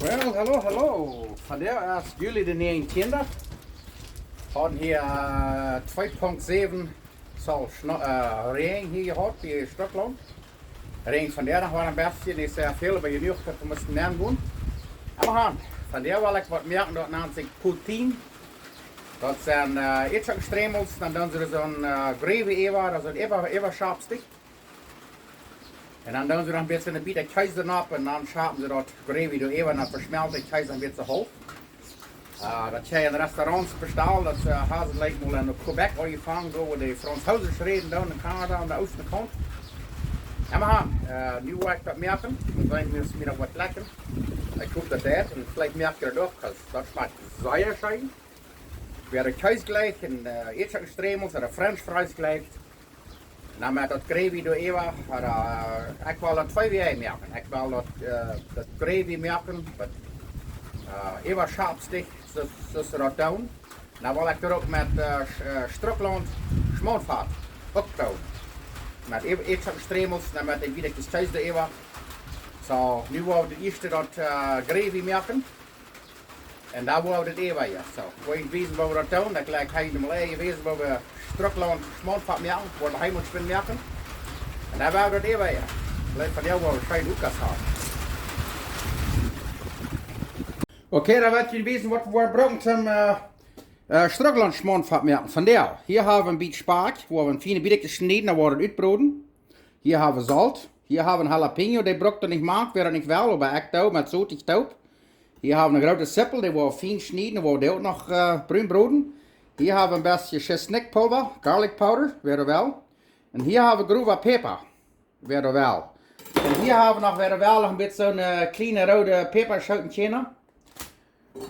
Well, hallo. Vandaag is juli de 19e. Hadden hier 2,7 zal regen hier gehad bij Stokland. Regen vandaag was een beetje, niet zo veel, maar je nu dat we moesten meer doen. En we gaan. Vandaag wil ik wat merken, dat noemt zich Poutin. Dat zijn Ätschoken stremels, dan doen ze er zo'n gravy ewa, dat is een ewa schaapstik. En dan doen ze nog een beetje een beetje kjeese erop en dan schapen ze dat gravy door even en dan versmelt de kjeese een beetje half. Dat je in restaurants bestelt, dat gaan ze lijkt wel in Quebec aangevangen door de Fransouders reden down in Canada aan de oostkant. En we gaan, nu wil ik dat merken, dan zijn we misschien nog wat lekker. Ik hoop dat en vielleicht merk je het ook, want dat smaakt zeer schijn. Weer de kjeise gelijk en Ätschoken stremels en de French fries gelijk. Nou, met dat gravy door Eva, ik wil dat 2 jaar merken. Ik wil dat gravy merken, met Eva schaapstik, zoals ze dat doen. Nou wil ik er ook met Stokland smootvaart ook doen. Met Ätschoken stremels, en met de wiedekjes thuis door Eva. Zo, nu wil we de eerste dat gravy merken. En daar wil we het Eva hier. Zo, wil je weten waar we dat doen, dan gelijk hij de Malay wezen waar we Stokland smootvaart merken, voor de heimatspin merken. En daar wil we dat Eva hier. Vielleicht van jou wel schijn ook als hebben. Oké, dan weet je weten wat we gebruiken zum Stokland smootvaart merken. Vandaar, hier hebben we een beetje spaak, waar we een fijne beetje gesneden, dan wordt het uitbroden. Hier hebben we zout. Hier hebben we een jalapeno, die brok er niet maakt, weer niet wel, maar ik doe met zoetig taub. Hier hebben we een grote sippel, die wordt fijn snijden, die wordt ook nog bruin broden. Hier hebben we een beetje chestnutpulver, garlic powder, weer wel. En hier hebben we grove peper, weer wel. En hier hebben we nog weer wel een beetje zo'n kleine rode peperschoutje.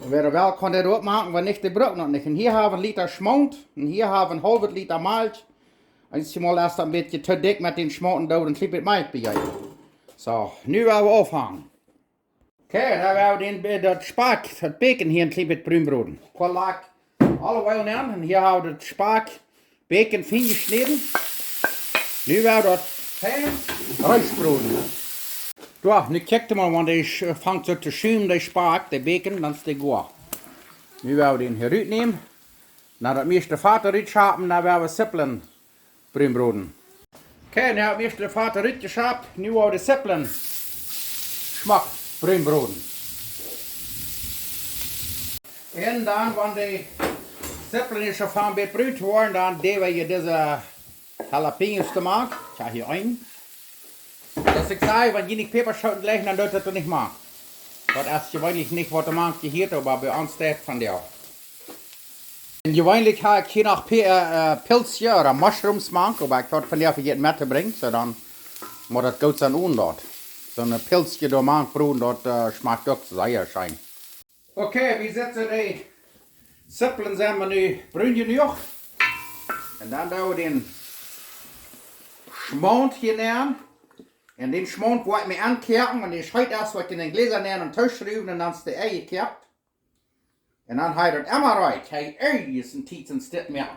Weer wel kan dit ook maken, maar niet de brok nog niet. En hier hebben we een liter schmont, en hier hebben we een halve liter melk. Als je maar eerst een beetje te dik met den schmonten doet, dan kliep het melk bij je. Zo, nu gaan we afhangen. Oké, dan gaan we dat spaak, dat bacon hier een beetje bruin broden. Ik laat alle wel aan. En hier hebben we het spaak, bacon fijn gesneden. Nu gaan we dat fijn rijstbroden. Ja, nu kijk je maar, want hij vangt zo te schuimen, de spaak, de bacon, dan is die goed. Nu gaan we den hier uitnemen. Na dat meeste vaten uitschapen, dan gaan we sippelen bruin broden. Oké, nu hebben we meeste vaten uitgeschapen. Nu gaan we de sippelen smak bruin broden. En dan, wanneer de sippelen is of een beetje bruin worden, dan doen we deze jalapenos te maken. Ik ga hier een. Dus ik zei, wanneer je niet peperschouten leggen, dan doet het er niet maken. Want als je weinig niet wat er maakt, je hier maar bij ons staat van jou. En gewöhnlich heb ik hier nog pilsje of mushrooms maken, maar ik had van jou vergeten met te brengen, so dan moet het goed zijn ondort. Zo'n pilsje door maakbrood, dat smaakt ook zeer schijn. Oké, we zetten de sippelen zijn we nu bruin genoeg. En dan doen we den schmont hier neer. En den schmont wordt me aankerken, want die schijt eerst wat in den gläser neer en thuis schrijven en dan is de ei gekerkt. En dan hij dat immer right. Hij is een tijd en stit meer.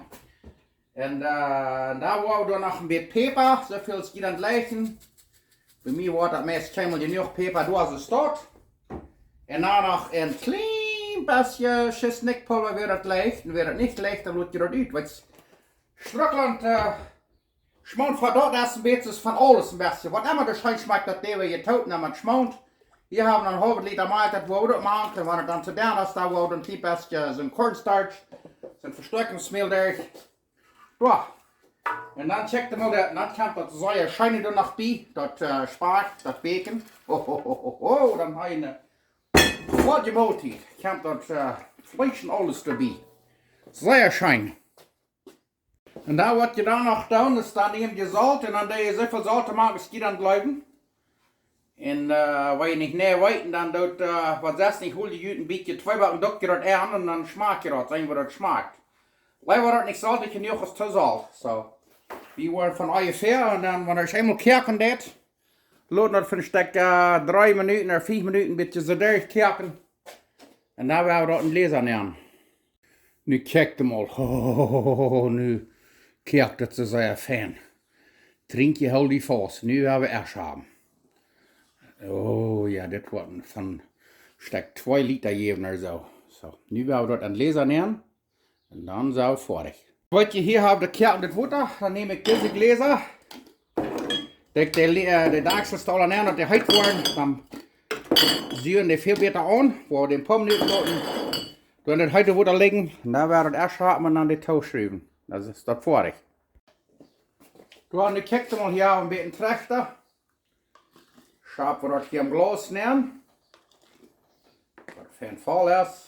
En daar wou we nog een beetje peper, zoveel als je dan gleichen. Bij mij wordt dat meest helemaal genoeg peper door ze staat. En dan nog een klein beetje chestnutpulver weer het leicht. En weer het niet leicht, dan moet je dat uit. Want Stokland schmont voor dat is een beetje van alles een beetje. Wat immer de schijn smaakt, dat deed we je tot naar met schmont. Hier hebben we een halve liter melk, dat we ook maken. En wanneer het dan te doen is, dan wordt een klein beetje zo'n cornstarch, zo'n versterkingsmeel daar. Ja. En dan check je maar, dan komt dat zeer schijnen er nog bij, dat spaak, dat bacon. Dan heb je een goede maaltijd. Komt dat vlees en alles erbij. Zeer schijn. En dan wat je dan nog doen, is dan neem je zout en dan doe je zoveel zout te maken, als je dan blijven. En waar je niet neer weet, dan doet wat zegt niet, hol je uit een beetje 2 bakken, dok je dat aan en dan smaak je dat, zien we dat smaakt. Leider dat niet saltig genoeg als te zout. So, we worden van ongeveer en dan wanneer je eenmaal kerken deed, laat dat voor een stuk 3 minuten of 4 minuten een beetje zo dicht kerken. En dan gaan we dat in gläser nemen. Nu kijk je mal, nu kerkt het zo zeer fijn. Drink je heel die vast, nu gaan we erst hebben. Oh ja, dit wordt van Steckt 2 Liter geben oder so. So, nu werden wir das an Gläser nehmen. Und dann so fertig. Was ihr hier habt, der Kerl und das Futter, dann nehme ich diese Gläser. Die Dachselstaller nehmen und die heiß worden, dann süren die 4 Meter an, wo wir den Pommes dann das heute Futter legen. Und dann werden wir erst haben und dann die Toast schreiben. Das ist das fertig. Du hast die Kekse mal hier ein bisschen Trechter. Schauen wir das hier im Glas nehmen. Was für ein Fall ist.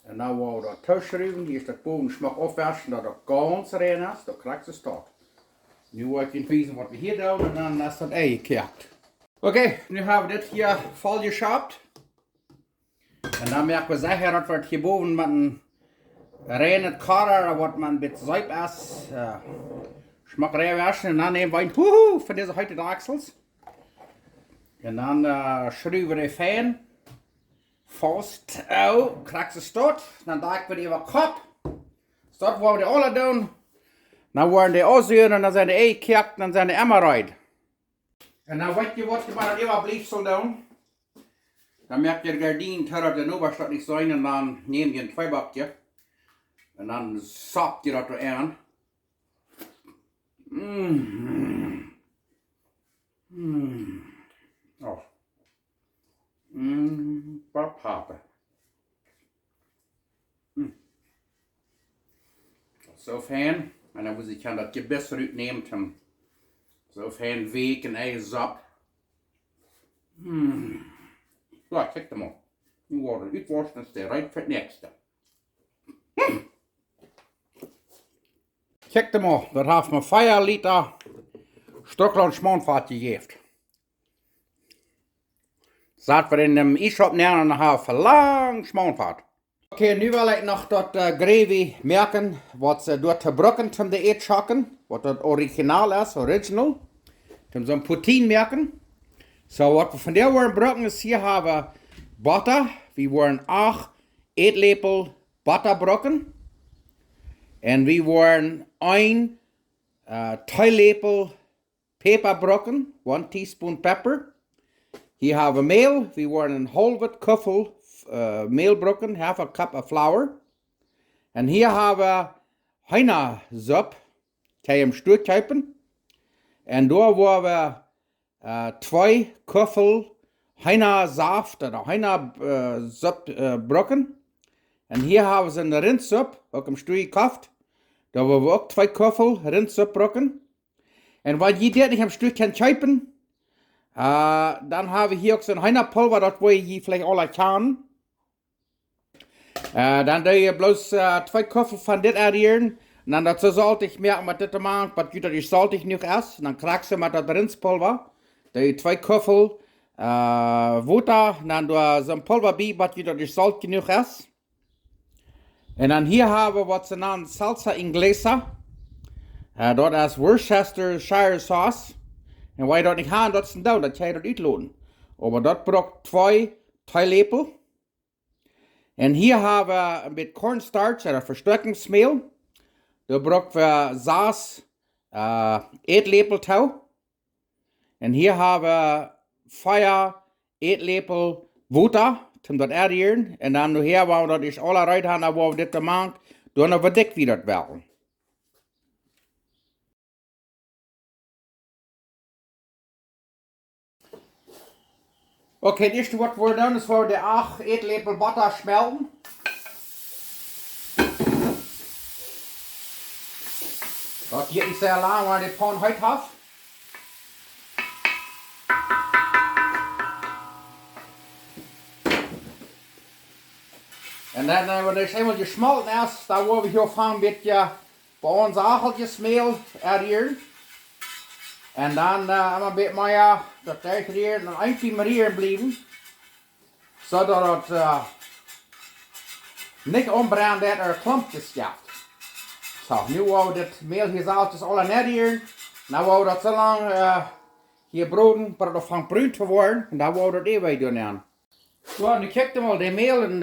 Und dann wollen wir das Toastschreiben, hier ist das Bodenschmack aufwaschen, dass das ganz rein ist, da kriegst du es dort. Nu wollte ich wissen, was wir hier tun und dann ist das Ei gekehrt. Okay, nu haben wir das hier voll geschabt. Und dann merken wir sicher, dass wir das hier boven mit einem reinen Kader, was man mit Seib ist, schmack reinwaschen. Und dann nehmen wir ein Huhu von diesen heute Dachsels. Und dann schrauben wir den Fan. Fast out, kriegst du es dort. Dann dagen wir die über den Kopf. Dort wollen wir die alle tun. Dann wollen die aussehen und dann sind die gekehrt und dann sind die immer rein. Und dann weißt du, was man dann immer blieb so tun. Dann merkt ihr die Gardinen, dass der Oberstadt nicht sein und dann nehmt ihr ein 2 Backchen. Und dann saugt ihr das da an. Oh. Pappe. So fein. En dan moet ik das Gebiss uitnemen. So fein Weg en eigen sap. Ja, kijk hem op. Nu wordt het uitwassen, dan is het rijp voor het nächste. Kijk hem op, dat heeft me 4 Liter Stockland Schmonfahrt gegeven. Zat wir in dem E-Shop nehmen und haben lang Schmonfahrt. Okay, nu wil ik nog dat gravy merken, wat ze door te brokken zum de Ätschoken, wat dat original is, original. Zum so ein Poutin merken. So, wat we van der wollen brokken is, hier haben Butter. Wir wollen 8 Eetlepel Butter brokken. En we wollen 1 Teelepel Pepper brokken, 1 teaspoon pepper. Hier haben wir Mehl. Wir wollen een halve Köffel Mehl brokken, half a cup of flour. Und hier haben wir Hühnersuppe, kann ich im Stuhl kippen. Und da wollen wir 2 Köffel Hühnersaft oder Hühnersuppe brokken. Und hier haben wir eine Rindsuppe, auch im Stuhl gekauft. Da wollen wir auch 2 Köffel Rindsuppe brokken. Und weil ihr das nicht am Stuhl kann kippen, dann habe ich hier auch so ein Hühnerpulver, das wo ich hier vielleicht alle kann. Dann tue ich bloß 2 Köffel von das addieren. Und dann dazu sollte ich merken, was das macht, was gut ist, sollte ich nicht erst. Und dann kriegst du mit das Rindspulver. Tue ich 2 Köffel Wasser. Und dann tue ich so ein Pulver bei, was gut ist, sollte genug ist. Und dann hier habe ich was sie nennen Salsa Inglesa. Dort ist Worcestershire Sauce. Und weil ich das nicht habe, das ist da, das kann ich das uitladen. Aber das braucht 2 Teelepel. Und hier haben wir mit Cornstarch oder Verstärkungsmehl. Da brauchen wir 6 Eetlepel Tau. Und hier haben wir 4 Eetlepel Wasser, zum das addieren. Und dann nachher, wenn wir das alle rein haben, wo wir das machen, dann verdeckt wir das werden. Okay, das erste, was wir tun, ist, wir die 8 Eetlepel Butter schmelzen. Das geht nicht sehr lang, weil die Pan heute hat. Und dann, wenn das einmal geschmolzen ist, dann wollen wir hier fangen mit bei uns Achelches Mehl addieren. Und dann immer ein bisschen mehr das rühren und einfach rühren bleiben, so dass es nicht umbrennt oder Klumpjes gibt. So, nu wollen wir das Mehl hier salzes alle rühren. Dann wollen wir das so lange hier broden, bis es fängt brun zu werden. Und dann wollen wir das ewig tun. So, und ich kijk mal, das Mehl und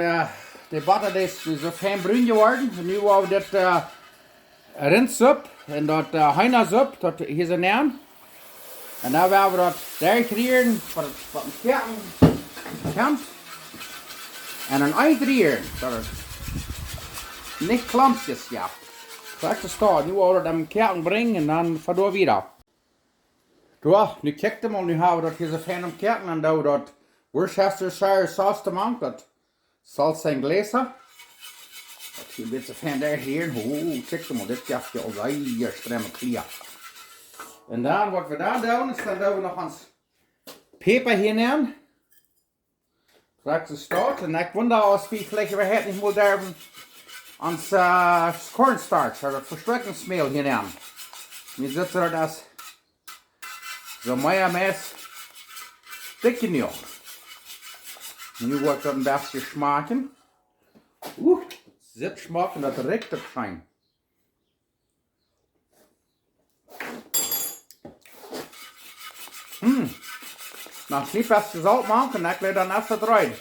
die Butter ist so fein brun geworden. Und nu wollen wir das Rindsuppe und das Hühnersuppe, das hier so nehmen. En dan willen we dat dichtdrehen van het kant. En een uitdrehen, dat het nicht klampjes ja. Straks staat, nu worden we hem kerken brengen en dan verdoor weer. Ja, nu kijkt hem al, nu hebben we dat hier zo fijn om kerken en dan dat Worcestershire saus te maken, dat salsa en gläser. Dat hier een beetje fijn daar hier, kijk hem al, dit gaat je al zeer stremme klier. En dan wat we daar doen, is dan doen we nog ons peper hier nemen. Straks staat, en ik wonder als wie vielleicht we het niet moeten doen. Ons cornstarch, dat verstrekkensmeel hier nemen. Nu zit er dat zo mayonaise dikke nu. Nu wordt dat een beetje smaken. Het zit smaken, dat ruikt het fijn. Nou, niet best zout maken, dan wil je dan even draaien.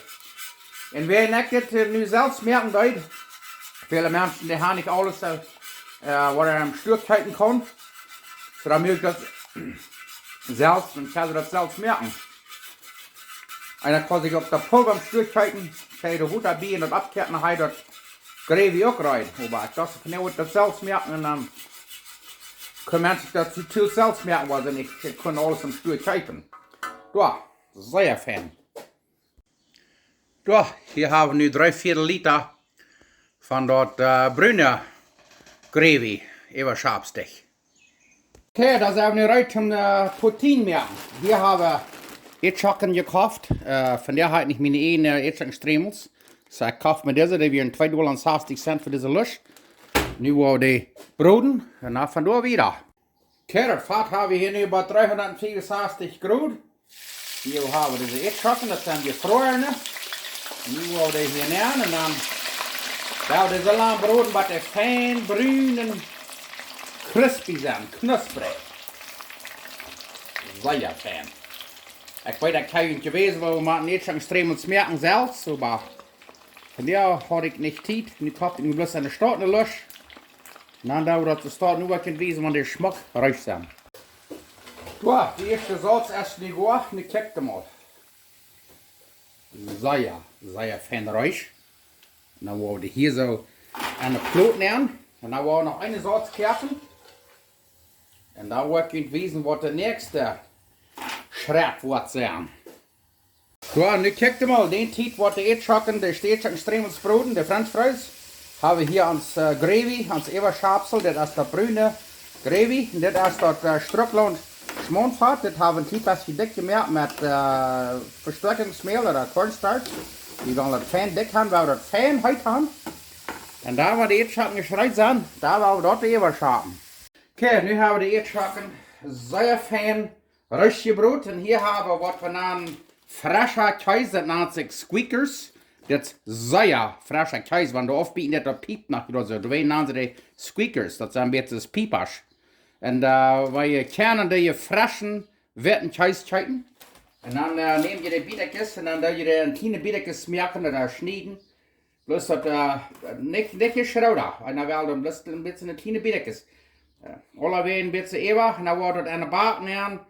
En wie ik dit nu zelfs merken doet, viele mensen die hebben niet alles wat er am Stück halten kann. So dann mögt das selbst und kann das selbst merken. Einer kann sich auf der Pulver am Stück halten, kann der Hut abbiegen und abkehren, dann hat das Gravy auch rein. Aber ich dachte, ich kann das selbst merken und dann können Menschen das zu selbst merken, weil sie nicht können alles am Stück halten. Ja, sehr fein. Ja, hier haben wir nu 3/4 Liter van dat bruine gravy, even schaapstig. Okay, da zijn we nu uit om Poutin merken. Hier hebben we Ätschoken gekauft. Von der halt nicht meine Ätschoken Stremels. So ich kaufe mir diese, die wären $2,60 für diese Lusch. Nu wo die broden, en dan van door wieder. Okay, das Fett haben wir hier nu bei 364 Grad. Hier haben wir diese Ätschoken, das sind die Gefrorene. Nu wo die hier nehmen und dann ja, deze lang broden wat er fijn, bruin en crispy zijn, knusprig. Zeer fijn. Ik weet dat ik gewesen waar we maar niet zo'n extreem smerken zelfs, maar van der had ik niet tijd. Nu kocht ik nu bloß eine startende Lusch. En dan dauert dat de start nu wel kan wezen, want der Schmack ruikt zijn. Ja, die eerste Salz erst nicht gut, nu kijk hem mal. Zeer fijn ruikt. En dan wollen we hier zo aan de kloot nemen. En dan wollen we nog een Salz kerpen. En dan wordt je weten wat de nächste Schritt wordt zijn. Ja, nu kijk mal, den tijd wordt de Ätschoken, de Ätschoken Stremels broden, de French fries. Hebben we hier ons gravy, ons Eberschapsel, dit is de bruine gravy. En dit is dat Struckland Schmonfat, dit hebben we een beetje dik gemerkt met versterkingsmeel, oder cornstarch. Die wollen das fijn dik haben, weil wir das fijn heute haben. Und da wir die Ätschoken geschreit sind, da wollen wir dort die Eberschapen. Okay, nu haben wir die Ätschoken sehr fein rausgebrot. Und hier haben wir, was wir nennen, frischer Käse, das nennt sich Squeakers. Das ist sehr frischer Käse, wenn du aufbieten, das piept nach oder so. Du weißt, nennen sie die Squeakers, das sind jetzt das Piepers. Und weil ihr kennen die frischen, werten Käse checken. Und dann nehmt ihr die Biederkes und dann ihr die kleine Biederkes merken oder schneiden. Bloß das nicht geschraubt. Und dann werden bloß ein bisschen eine kleine Biederkes. Alle werden ein bisschen ewig. Und dann wird eine Bart nehmen.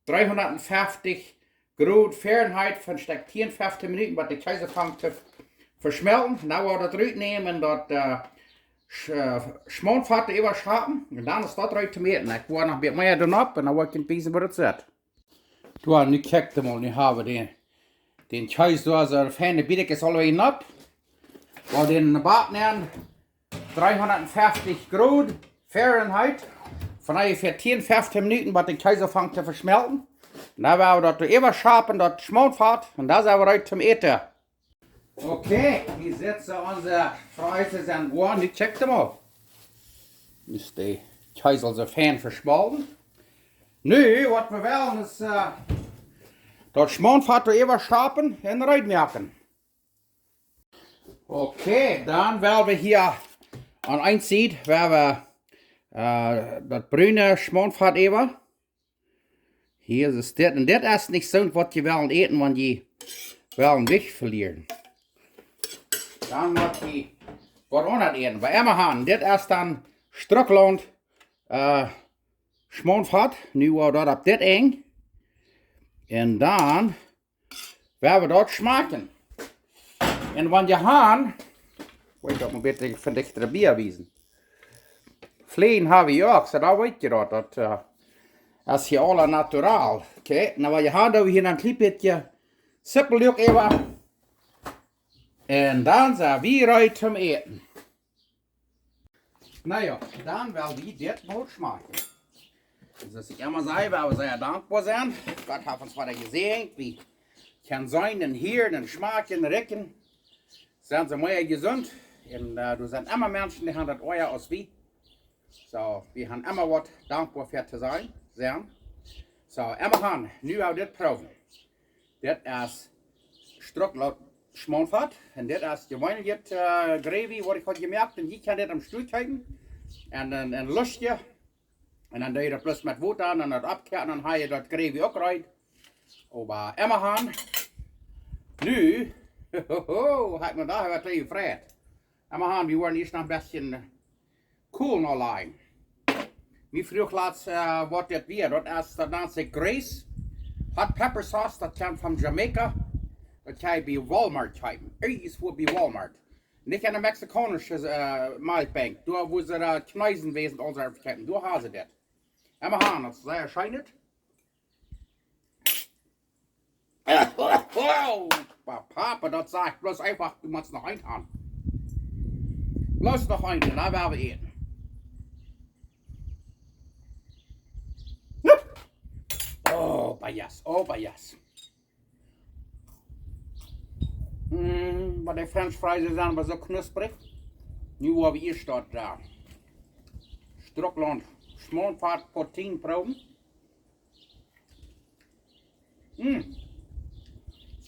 350 Grad Fahrenheit von 54 Minuten, was die Käse fängt zu verschmelzen. Und dann wird das rausnehmen und das Schmonfett überschrappen. Und dann ist das raus zu meten. Ich will noch ein bisschen mehr tun ab und dann wird ich ein bisschen, was das ist. Ja, nu kijk je mal, nu hebben we den Käse door zo'n fijne biedekjes al weer op. We den bad nemen, 350 Grad Fahrenheit, von ungefähr 54 Minuten, was den Käse fängt zu verschmelzen. Dann werden wir das überschapen, das Schmonfett, und da sind wir heute zum Eten. Okay, hier sitzen unsere Freise sind gut, nu kijk je mal. Ist die Käse also fein verschmolzen. Nu, was wir wollen, ist das Schmonfett überschapen und reinmerken. Okay, dann werden wir hier an ein Seite das brune Schmonfett über. Hier ist das. Und das ist nicht so, was die wollen eten, wenn die wollen Gewicht verlieren. Dann wird die was anderes eten. Bei immer haben, das ist dann Struckland Schmonfett. Nu war das ab das eng. En dan werden we dat smaken. En wanneer je haan, weet je, een beetje verdichtere bier wezen. Vleen hebben we ook, zo dat weet je dat is hier alle naturaal. Oké, nou wat je haan, doen we hier een klein beetje suppeljuk even. En dan zijn we eruit om eten. Nou ja, dan wil we dit brood smaken. Dus ik immer zei, waar we zeer dankbaar zijn. God heeft ons wat gezegend. Wie kan zijn en hier en smaken en rekken. Zijn ze mooi gezond. En er zijn immer mensen die gaan dat ooit als wie. So, we gaan immer wat dankbaar voor te zijn. So, immer gaan, nu gaan we dit proeven. Dit is stroklaut schmoonvat. En dit is gewoon dit gravy wat ik had gemerkt. En je kan dit am stoel kijken. En een lusje. En dan doe je dat plus met water aan en dat opkeert en dan haal je dat gravy ook eruit. Maar immer gaan. Nu, had me daar wat even vrij. Immer gaan, we worden eerst nog een beetje cool nog lang. Wie vroeg laatst wat dit weer, dat is dat Nancy Grace. Hot pepper sauce, dat komt van Jamaica. Dat kan je bij Walmart hebben. Ergens voor bij Walmart. Niet in de Mexicanische Malbank. Daar wo ze knuizen wezen onze hebben. Daar hebben ze dit. Immer gaan, dat is zeer schijnend. Papa, dat zegt bloß einfach, du musst noch einen haben. Bloß noch einen, dann werden wir eten. Oh, bij yes. Maar die French fries zijn maar zo knusprig. Nu hebben we eerst dat Strockland schmoonvat Poutin proben.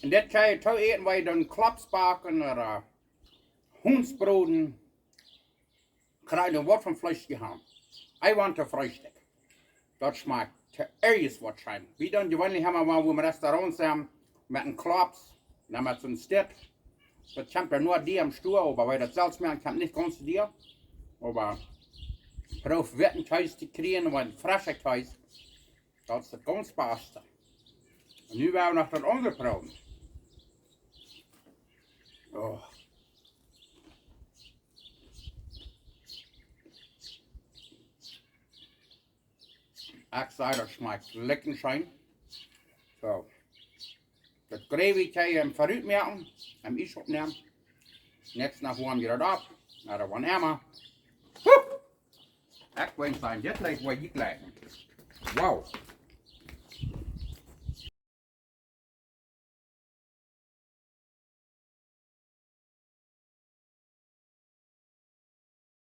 En dit kan je toch eten waar je dan klapsbakken of hoensbroden. Krijg je wat van vlees gehad. Ik want een frühstück. Dat smaakt te ergens wat zijn. Wie dan gewoonlijk hebben waar we in restaurants zijn met een klaps. Dan met zo'n stuk. Dat komt er nur die am Stuhl, aber weil das Salzmeer kommt nicht ganz zu dir. Aber proef wetten thuis te kriegen und frische thuis. Dat is het ganz beste. En nu gaan we nog dat andere proeven. Oh. Ik zei dat smaakt lekker zijn. Zo. Dat gravy kan je hem vooruit merken, hem iets opnemen. Net naar warm je dat op, naar de warme. Ik weet zijn, dit lijkt wat je lijkt. Wauw.